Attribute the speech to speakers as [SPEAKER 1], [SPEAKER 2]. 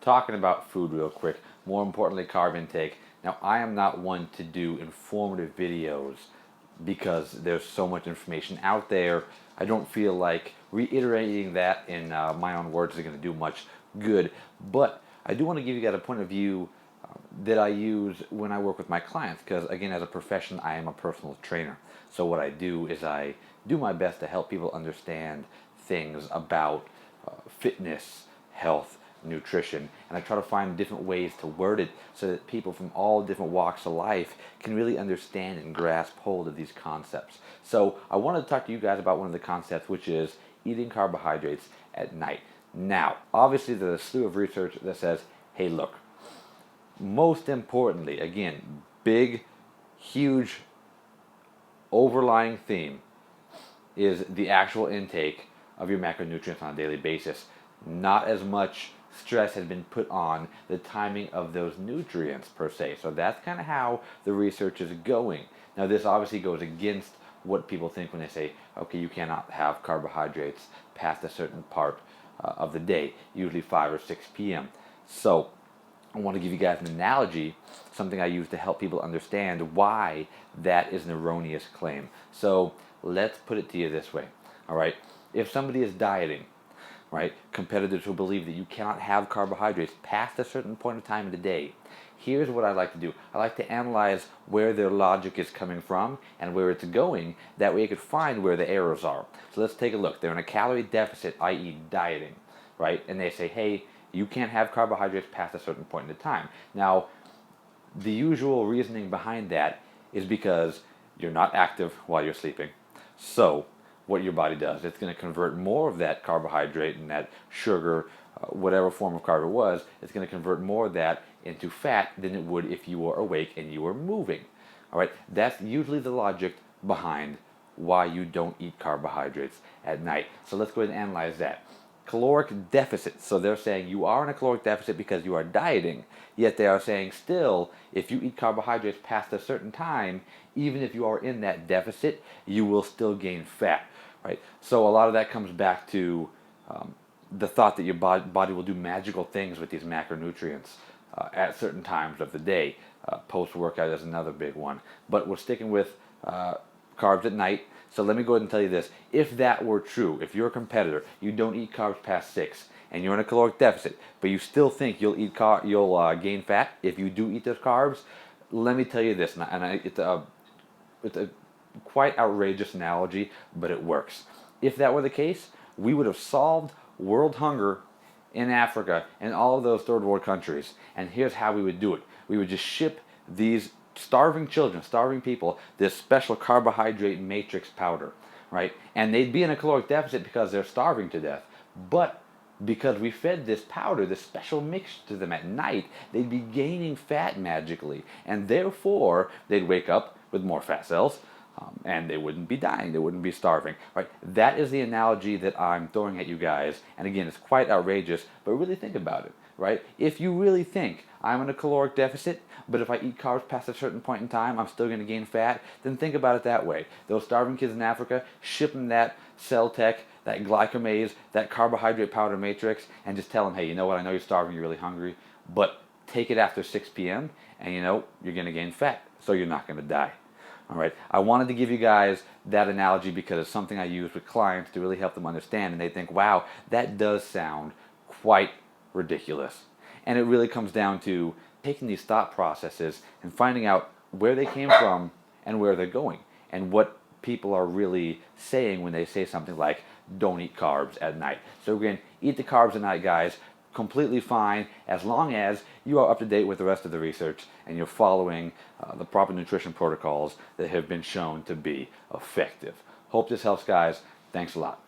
[SPEAKER 1] talking about food real quick, more importantly carb intake. Now I am not one to do informative videos because there's so much information out there. I don't feel like reiterating that in my own words is going to do much good, but I do want to give you guys a point of view that I use when I work with my clients, because again, as a profession, I am a personal trainer. So what I do is I do my best to help people understand things about fitness, health, nutrition, and I try to find different ways to word it so that people from all different walks of life can really understand and grasp hold of these concepts. So I wanted to talk to you guys about one of the concepts, which is eating carbohydrates at night. Now, obviously there's a slew of research that says, hey look, most importantly, again, big, huge, overlying theme is the actual intake of your macronutrients on a daily basis. Not as much stress has been put on the timing of those nutrients per se. So that's kind of how the research is going. Now this obviously goes against what people think when they say, okay, you cannot have carbohydrates past a certain part of the day, usually 5 or 6 p.m. So I want to give you guys an analogy, something I use to help people understand why that is an erroneous claim. So let's put it to you this way, all right? If somebody is dieting, right, competitors who believe that you cannot have carbohydrates past a certain point of time in the day, here's what I like to do. I like to analyze where their logic is coming from and where it's going. That way I could find where the errors are. So let's take a look. They're in a calorie deficit, i.e. dieting, right? And they say, hey, you can't have carbohydrates past a certain point in time. Now, the usual reasoning behind that is because you're not active while you're sleeping. So what your body does, it's going to convert more of that carbohydrate and that sugar, whatever form of carb it was, it's going to convert more of that into fat than it would if you were awake and you were moving. All right, that's usually the logic behind why you don't eat carbohydrates at night. So let's go ahead and analyze that. Caloric deficit. So they're saying you are in a caloric deficit because you are dieting, yet they are saying still, if you eat carbohydrates past a certain time, even if you are in that deficit, you will still gain fat, right? So a lot of that comes back to the thought that your body will do magical things with these macronutrients at certain times of the day. Post-workout is another big one. But we're sticking with carbs at night. So let me go ahead and tell you this. If that were true, if you're a competitor, you don't eat carbs past 6, and you're in a caloric deficit, but you still think you'll gain fat if you do eat those carbs, let me tell you this, it's a quite outrageous analogy, but it works. If that were the case, we would have solved world hunger in Africa and all of those third world countries. And here's how we would do it. We would just ship these starving children, starving people, this special carbohydrate matrix powder, right? And they'd be in a caloric deficit because they're starving to death. But because we fed this powder, this special mix to them at night, they'd be gaining fat magically. And therefore, they'd wake up with more fat cells, and they wouldn't be dying, they wouldn't be starving, right? That is the analogy that I'm throwing at you guys. And again, it's quite outrageous, but really think about it, right? If you really think I'm in a caloric deficit, but if I eat carbs past a certain point in time, I'm still going to gain fat, then think about it that way. Those starving kids in Africa, ship them that cell tech, that glycomase, that carbohydrate powder matrix, and just tell them, hey, you know what, I know you're starving, you're really hungry, but take it after 6 p.m., and you know, you're going to gain fat, so you're not going to die. All right, I wanted to give you guys that analogy because it's something I use with clients to really help them understand, and they think, wow, that does sound quite ridiculous. And it really comes down to taking these thought processes and finding out where they came from and where they're going, and what people are really saying when they say something like, don't eat carbs at night. So again, eat the carbs at night, guys. Completely fine as long as you are up to date with the rest of the research and you're following the proper nutrition protocols that have been shown to be effective. Hope this helps, guys. Thanks a lot.